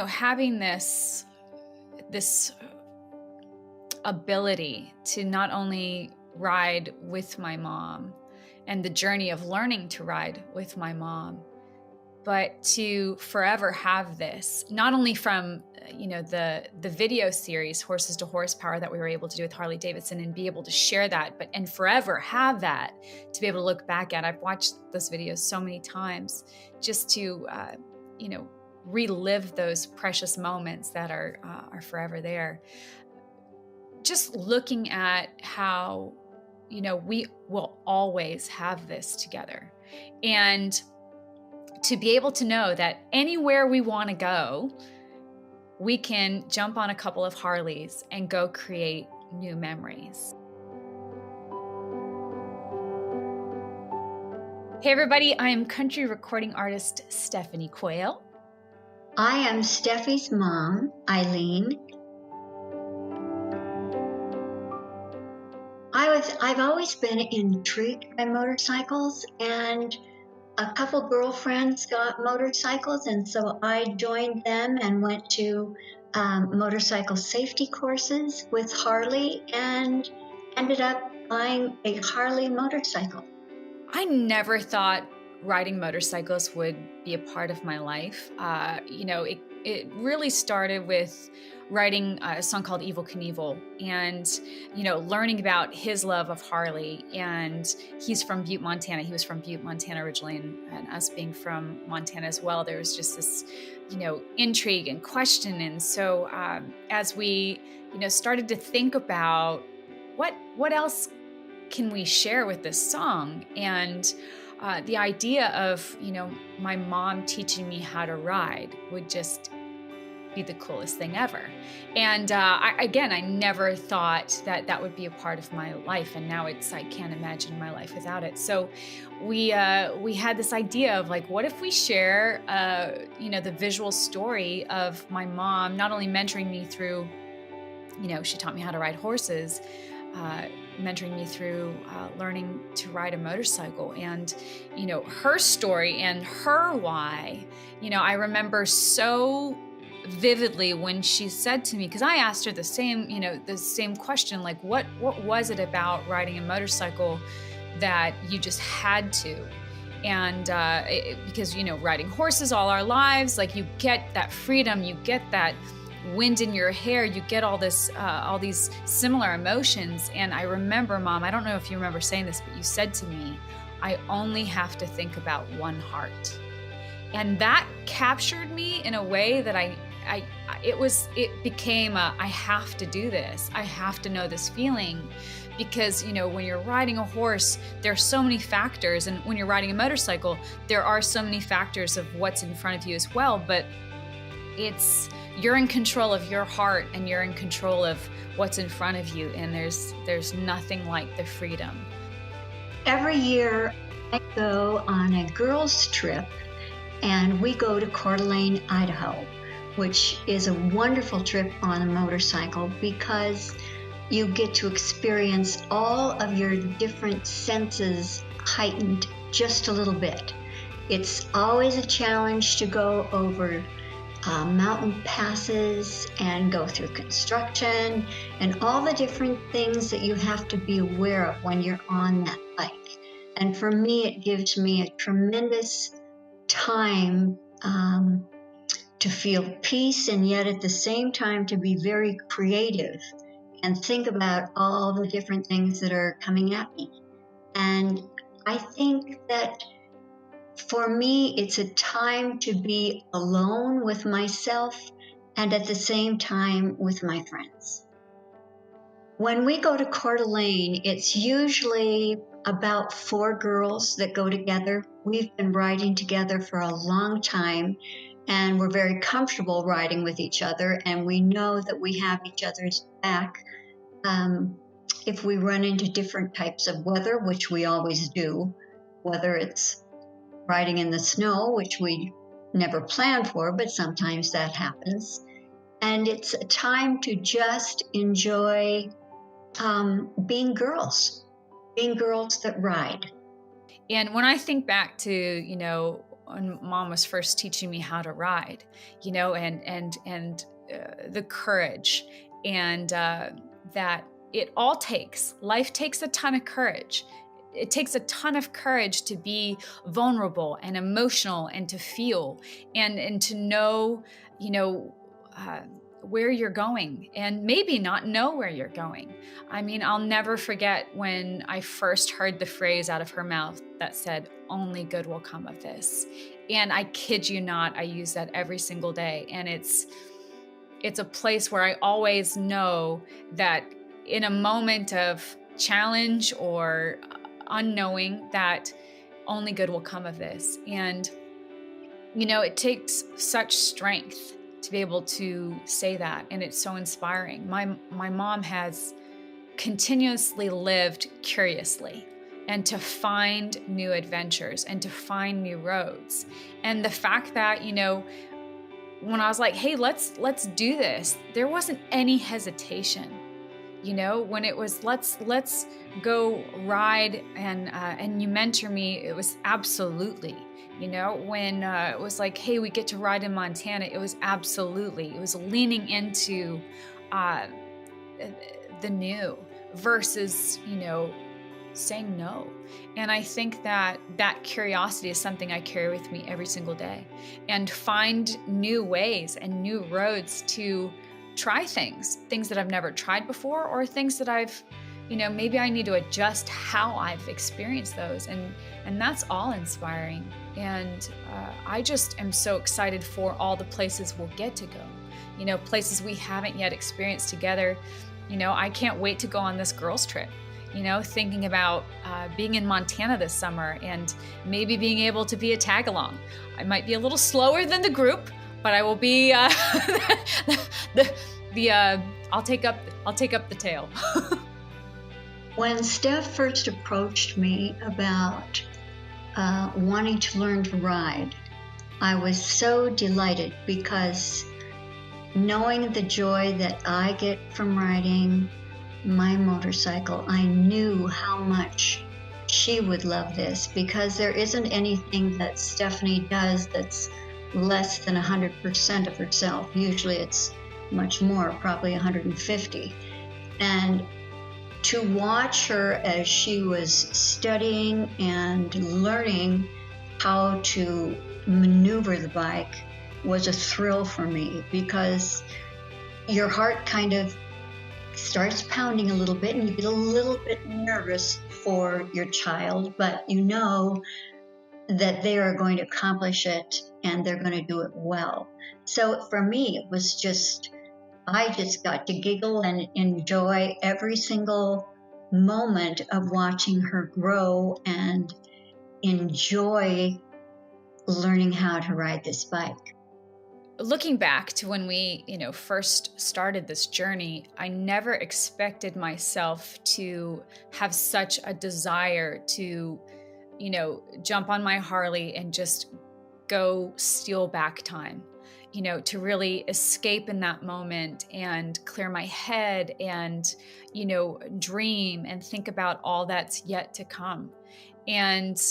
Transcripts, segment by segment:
having this ability to not only ride with my mom and the journey of learning to ride with my mom, but to forever have this, not only from the video series Horses to Horsepower that we were able to do with Harley-Davidson and be able to share that, and forever have that to be able to look back at. I've watched those videos so many times just to relive those precious moments that are forever there. Just looking at how we will always have this together, and to be able to know that anywhere we want to go, we can jump on a couple of Harleys and go create new memories. Hey everybody, I am country recording artist Stephanie Quayle. I am Steffi's mom, Eileen. I've always been intrigued by motorcycles, and a couple girlfriends got motorcycles, and so I joined them and went to motorcycle safety courses with Harley and ended up buying a Harley motorcycle. I never thought riding motorcycles would be a part of my life. It really started with writing a song called Evel Knievel and, learning about his love of Harley. And he's from Butte, Montana. He was from Butte, Montana originally, and us being from Montana as well, there was just this, intrigue and question. And so as we, started to think about what else can we share with this song? And the idea of, my mom teaching me how to ride would just be the coolest thing ever. And I never thought that would be a part of my life. And now I can't imagine my life without it. So we had this idea of what if we share, the visual story of my mom, not only mentoring me through, she taught me how to ride horses, mentoring me through learning to ride a motorcycle, and her story and her why. I remember so vividly when she said to me, because I asked her the same question, what was it about riding a motorcycle that you just had to? And because riding horses all our lives, you get that freedom, you get that wind in your hair, you get all these similar emotions. And I remember, Mom, I don't know if you remember saying this, but you said to me, I only have to think about one heart. And that captured me in a way that it became I have to do this. I have to know this feeling, because when you're riding a horse, there are so many factors, and when you're riding a motorcycle, there are so many factors of what's in front of you as well. But you're in control of your heart, and you're in control of what's in front of you, and there's nothing like the freedom. Every year I go on a girls' trip, and we go to Coeur d'Alene, Idaho, which is a wonderful trip on a motorcycle because you get to experience all of your different senses heightened just a little bit. It's always a challenge to go over mountain passes and go through construction and all the different things that you have to be aware of when you're on that bike. And for me, it gives me a tremendous time to feel peace, and yet at the same time to be very creative and think about all the different things that are coming at me. And I think that for me, it's a time to be alone with myself and at the same time with my friends. When we go to Coeur d'Alene, it's usually about 4 girls that go together. We've been riding together for a long time, and we're very comfortable riding with each other, and we know that we have each other's back if we run into different types of weather, which we always do, whether it's riding in the snow, which we never planned for, but sometimes that happens. And it's a time to just enjoy being girls that ride. And when I think back to, when mom was first teaching me how to ride, the courage, and that life takes a ton of courage. It takes a ton of courage to be vulnerable and emotional and to feel and to know, where you're going and maybe not know where you're going. I mean, I'll never forget when I first heard the phrase out of her mouth that said, "Only good will come of this." And I kid you not, I use that every single day. And it's a place where I always know that in a moment of challenge or unknowing, that only good will come of this. And, it takes such strength to be able to say that. And it's so inspiring. My mom has continuously lived curiously and to find new adventures and to find new roads. And the fact that, when I was like, hey, let's do this, there wasn't any hesitation. When it was, let's go ride and you mentor me, it was absolutely. When it was like, hey, we get to ride in Montana, it was absolutely. It was leaning into the new versus, saying no. And I think that curiosity is something I carry with me every single day, and find new ways and new roads to try things that I've never tried before, or things that I've, maybe I need to adjust how I've experienced those. And that's all inspiring. And I just am so excited for all the places we'll get to go, places we haven't yet experienced together. I can't wait to go on this girls' trip, thinking about being in Montana this summer and maybe being able to be a tag along. I might be a little slower than the group, but I will be I'll take up the tail. When Steph first approached me about wanting to learn to ride, I was so delighted, because knowing the joy that I get from riding my motorcycle, I knew how much she would love this, because there isn't anything that Stephanie does that's less than 100% of herself. Usually it's much more, probably 150. And to watch her as she was studying and learning how to maneuver the bike was a thrill for me, because your heart kind of starts pounding a little bit and you get a little bit nervous for your child, but you know that they are going to accomplish it and they're going to do it well. So for me, it was I just got to giggle and enjoy every single moment of watching her grow and enjoy learning how to ride this bike. Looking back to when we, first started this journey, I never expected myself to have such a desire to, jump on my Harley and just go steal back time, to really escape in that moment and clear my head and, dream and think about all that's yet to come. And,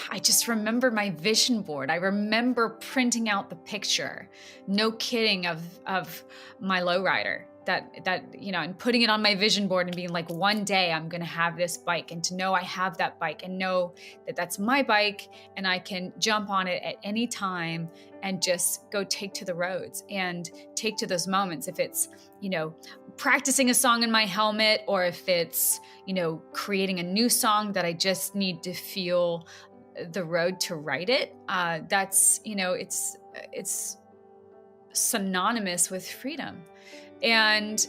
I just remember my vision board. I remember printing out the picture, no kidding, of my lowrider that, and putting it on my vision board and being like, one day I'm going to have this bike, and to know I have that bike and know that that's my bike and I can jump on it at any time and just go take to the roads and take to those moments. If it's, practicing a song in my helmet, or if it's, creating a new song that I just need to feel the road to write it. That's, it's synonymous with freedom. And,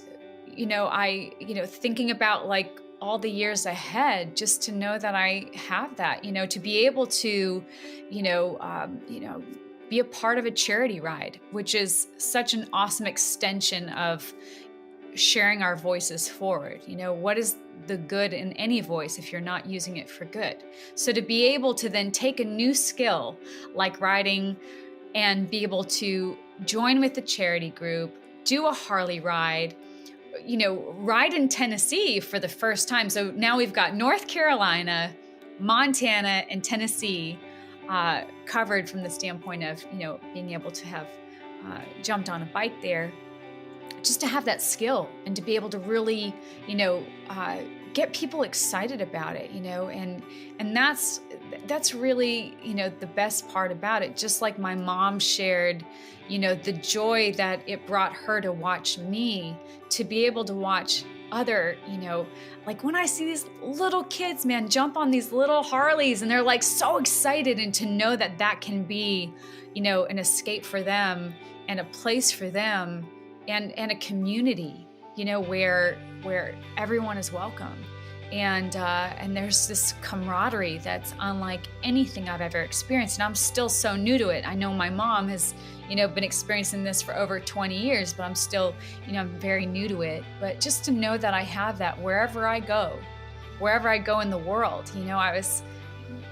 I, thinking about like all the years ahead, just to know that I have that, to be able to, be a part of a charity ride, which is such an awesome extension of sharing our voices forward. What is the good in any voice if you're not using it for good? So to be able to then take a new skill like riding and be able to join with the charity group, do a Harley ride, ride in Tennessee for the first time. So now we've got North Carolina, Montana and Tennessee covered from the standpoint of, being able to have jumped on a bike there, just to have that skill and to be able to really, get people excited about it, and that's really, the best part about it. Just like my mom shared, the joy that it brought her to watch me, to be able to watch other, like when I see these little kids, man, jump on these little Harleys and they're like so excited, and to know that that can be, an escape for them and a place for them, and a community, where everyone is welcome. And there's this camaraderie that's unlike anything I've ever experienced. And I'm still so new to it. I know my mom has, been experiencing this for over 20 years, but I'm still, I'm very new to it. But just to know that I have that wherever I go in the world. I was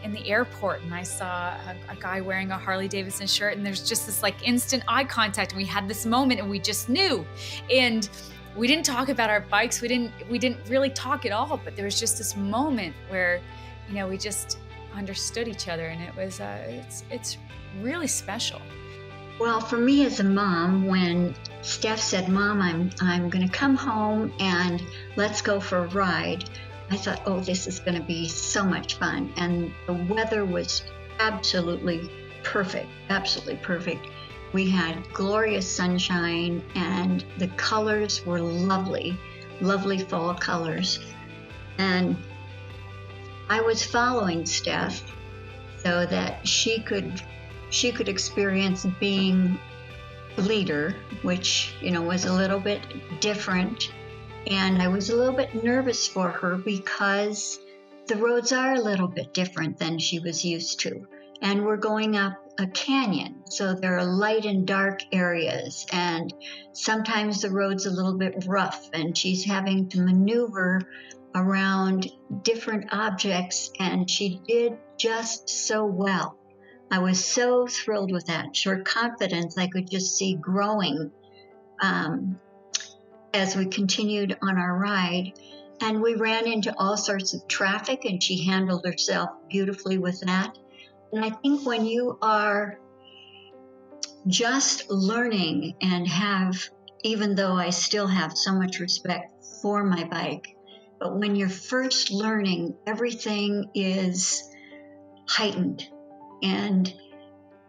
in the airport and I saw a guy wearing a Harley-Davidson shirt, and there's just this like instant eye contact, and we had this moment and we just knew. And we didn't talk about our bikes. We didn't really talk at all, but there was just this moment where, we just understood each other, and it was, it's really special. Well, for me as a mom, when Steph said, "Mom, I'm going to come home and let's go for a ride," I thought, oh, this is going to be so much fun. And the weather was absolutely perfect, absolutely perfect. We had glorious sunshine, and the colors were lovely, lovely fall colors. And I was following Steph so that she could experience being leader, which, was a little bit different. And I was a little bit nervous for her because the roads are a little bit different than she was used to. And we're going up a canyon, so there are light and dark areas, and sometimes the road's a little bit rough, and she's having to maneuver around different objects, and she did just so well. I was so thrilled with that. Her confidence I could just see growing as we continued on our ride. And we ran into all sorts of traffic, and she handled herself beautifully with that. And I think when you are just learning and even though I still have so much respect for my bike, but when you're first learning, everything is heightened and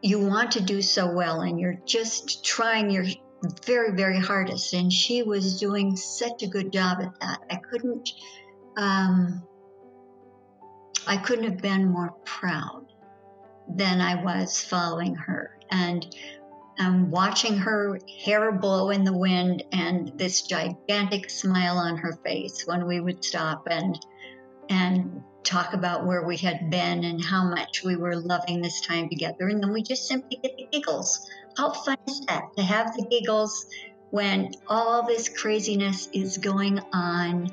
you want to do so well, and you're just trying your very, very hardest. And she was doing such a good job at that. I couldn't have been more proud than I was following her, and watching her hair blow in the wind and this gigantic smile on her face when we would stop and talk about where we had been and how much we were loving this time together. And then we just simply get the giggles. How fun is that, to have the giggles when all this craziness is going on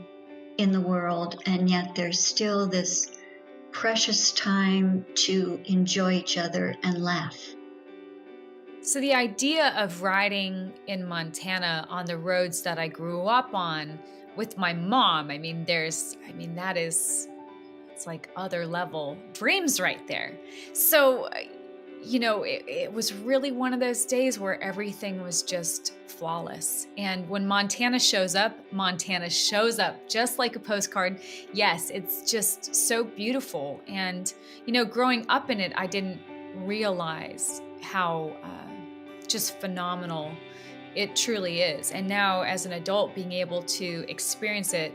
in the world, and yet there's still this precious time to enjoy each other and laugh. So the idea of riding in Montana on the roads that I grew up on with my mom, that is, it's like other level dreams right there. So, it was really one of those days where everything was just flawless. And when Montana shows up just like a postcard. Yes, it's just so beautiful. And, growing up in it, I didn't realize how just phenomenal it truly is. And now as an adult, being able to experience it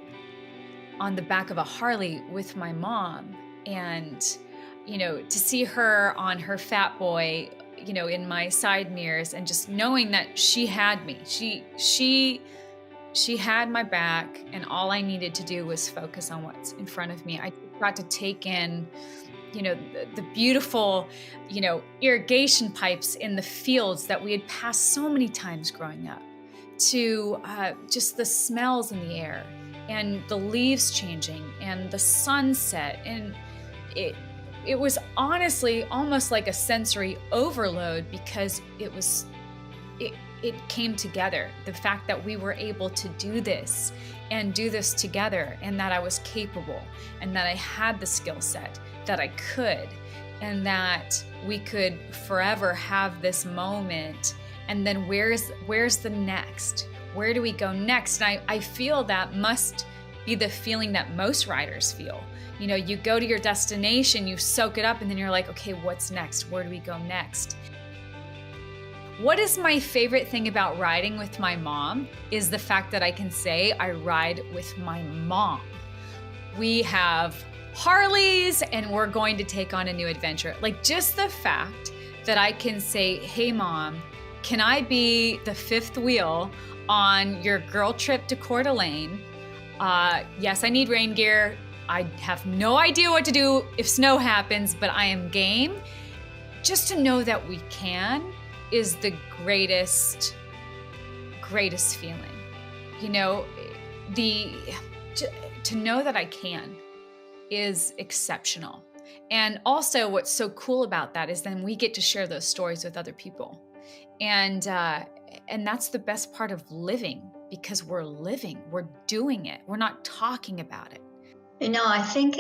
on the back of a Harley with my mom, and to see her on her Fat Boy, in my side mirrors, and just knowing that she had me. She had my back, and all I needed to do was focus on what's in front of me. I got to take in, the beautiful, irrigation pipes in the fields that we had passed so many times growing up, to just the smells in the air, and the leaves changing, and the sunset. And it was honestly almost like a sensory overload, because it it came together. The fact that we were able to do this and do this together, and that I was capable, and that I had the skill set, that I could, and that we could forever have this moment. And then where's the next? Where do we go next? And I feel that must be the feeling that most riders feel. You know, you go to your destination, you soak it up, and then you're like, okay, what's next? Where do we go next? What is my favorite thing about riding with my mom is the fact that I can say I ride with my mom. We have Harleys and we're going to take on a new adventure. Like, just the fact that I can say, hey mom, can I be the fifth wheel on your girl trip to Coeur d'Alene? Yes, I need rain gear. I have no idea what to do if snow happens, but I am game. Just to know that we can is the greatest feeling. You know, to know that I can is exceptional. And also what's so cool about that is then we get to share those stories with other people. And that's the best part of living, because we're living, we're doing it. We're not talking about it. You know, I think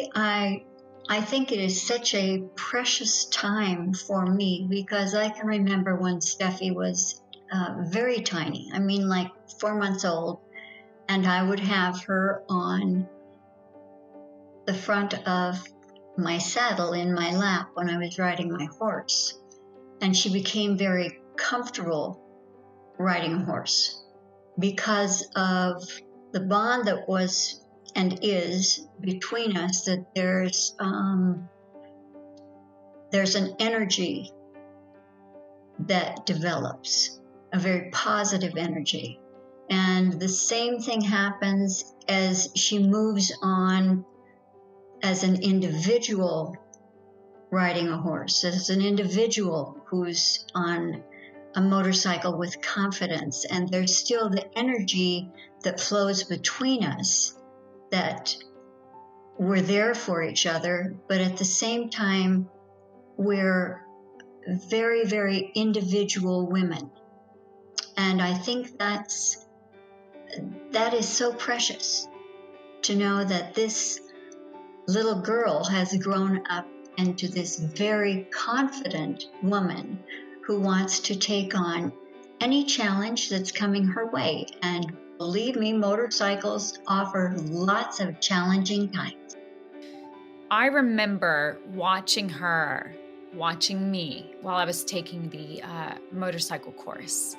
it is such a precious time for me, because I can remember when Steffi was very tiny. I mean, like 4 months old, and I would have her on the front of my saddle in my lap when I was riding my horse. And she became very comfortable riding a horse because of the bond that was and is between us, that there's an energy that develops, a very positive energy. And the same thing happens as she moves on as an individual riding a horse, as an individual who's on a motorcycle with confidence. And there's still the energy that flows between us, that we're there for each other, but at the same time, we're very, very individual women. And I think that is so precious, to know that this little girl has grown up into this very confident woman who wants to take on any challenge that's coming her way. And believe me, motorcycles offer lots of challenging times. I remember watching me while I was taking the motorcycle course.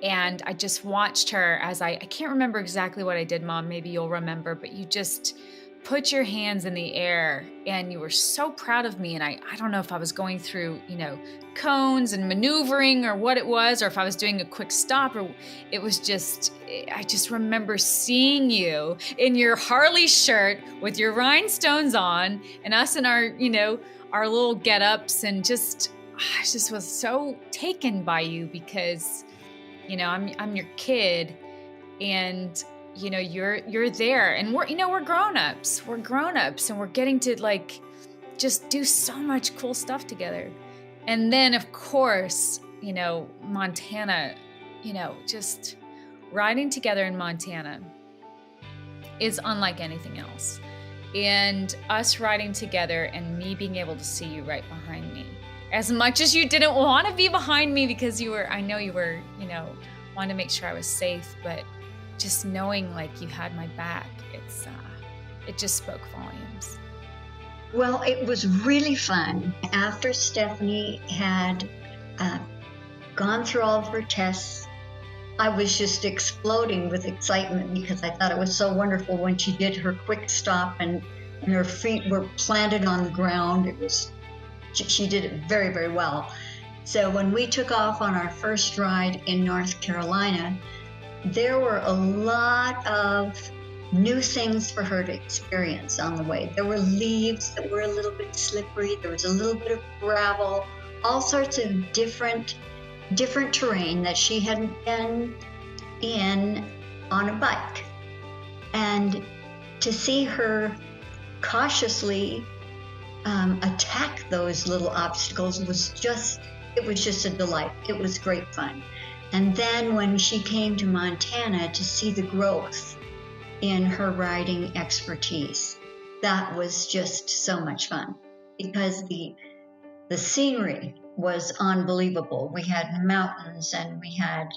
And I just watched her as I can't remember exactly what I did, Mom, maybe you'll remember, but you just put your hands in the air and you were so proud of me. And I don't know if I was going through, cones and maneuvering or what it was, or if I was doing a quick stop, or it was I just remember seeing you in your Harley shirt with your rhinestones on, and us in our, our little get-ups, and I just was so taken by you because, I'm your kid, and you're there, and we're grown-ups, and we're getting to just do so much cool stuff together. And then of course, Montana, just riding together in Montana is unlike anything else. And us riding together and me being able to see you right behind me, as much as you didn't want to be behind me because I know you were, wanted to make sure I was safe, but just knowing you had my back, it just spoke volumes. Well, it was really fun. After Stephanie had gone through all of her tests, I was just exploding with excitement because I thought it was so wonderful when she did her quick stop and her feet were planted on the ground. She did it very, very well. So when we took off on our first ride in North Carolina, there were a lot of new things for her to experience on the way. There were leaves that were a little bit slippery. There was a little bit of gravel, all sorts of different terrain that she hadn't been in on a bike. And to see her cautiously attack those little obstacles was just a delight. It was great fun. And then when she came to Montana to see the growth in her riding expertise, that was just so much fun because the scenery was unbelievable. We had mountains and we had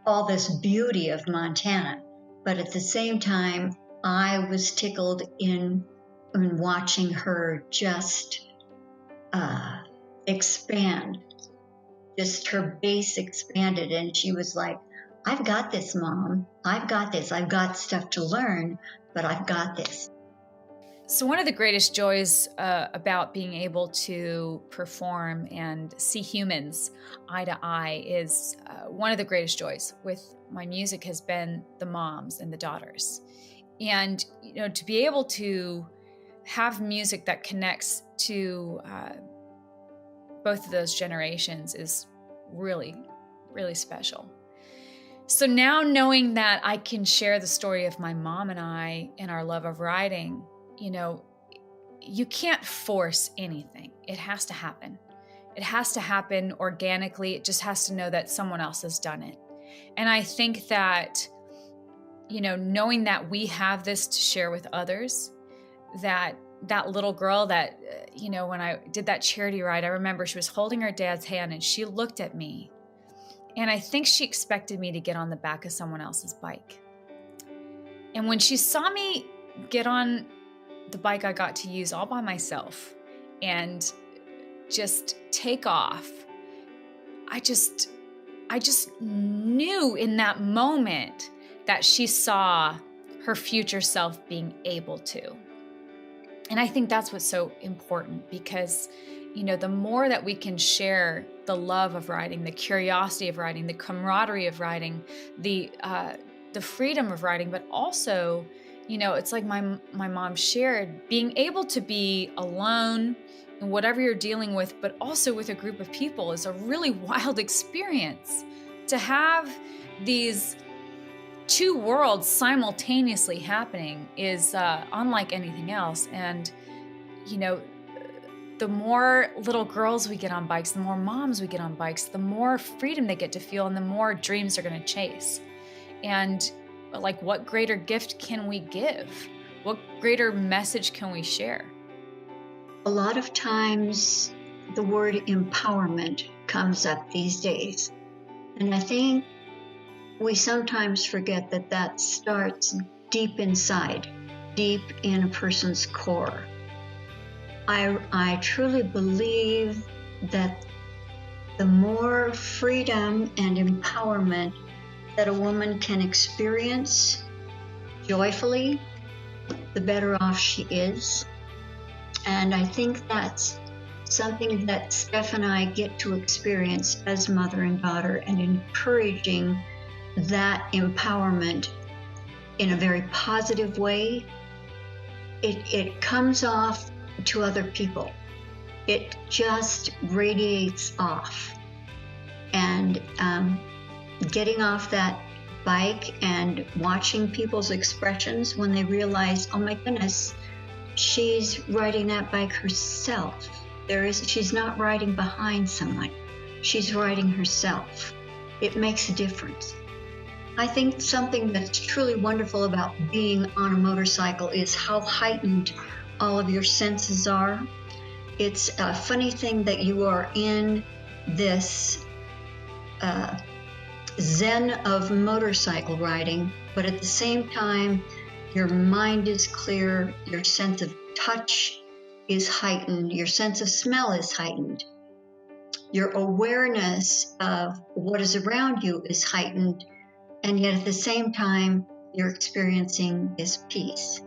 all this beauty of Montana. But at the same time, I was tickled in watching her just expand. Just her base expanded, and she was like, I've got this, Mom. I've got this. I've got stuff to learn, but I've got this. So one of the greatest joys about being able to perform and see humans eye to eye is one of the greatest joys with my music has been the moms and the daughters. And, to be able to have music that connects to both of those generations is really, really special. So now knowing that I can share the story of my mom and I and our love of riding, you can't force anything. It has to happen. It has to happen organically. It just has to know that someone else has done it. And I think that, knowing that we have this to share with others, that little girl that, when I did that charity ride, I remember she was holding her dad's hand and she looked at me. And I think she expected me to get on the back of someone else's bike. And when she saw me get on the bike I got to use all by myself and just take off, I just knew in that moment that she saw her future self being able to. And I think that's what's so important because, the more that we can share the love of riding, the curiosity of riding, the camaraderie of riding, the freedom of riding, but also, it's like my mom shared, being able to be alone in whatever you're dealing with, but also with a group of people is a really wild experience. To have these two worlds simultaneously happening is unlike anything else. And, the more little girls we get on bikes, the more moms we get on bikes, the more freedom they get to feel and the more dreams they're going to chase. And what greater gift can we give? What greater message can we share? A lot of times the word empowerment comes up these days. And I think we sometimes forget that starts deep inside, deep in a person's core. I truly believe that the more freedom and empowerment that a woman can experience joyfully, the better off she is. And I think that's something that Steph and I get to experience as mother and daughter, and encouraging that empowerment in a very positive way. It comes off to other people. It just radiates off. And getting off that bike and watching people's expressions when they realize, oh my goodness, she's riding that bike herself. She's not riding behind someone. She's riding herself. It makes a difference. I think something that's truly wonderful about being on a motorcycle is how heightened all of your senses are. It's a funny thing that you are in this zen of motorcycle riding, but at the same time, your mind is clear, your sense of touch is heightened, your sense of smell is heightened, your awareness of what is around you is heightened, and yet at the same time, you're experiencing this peace.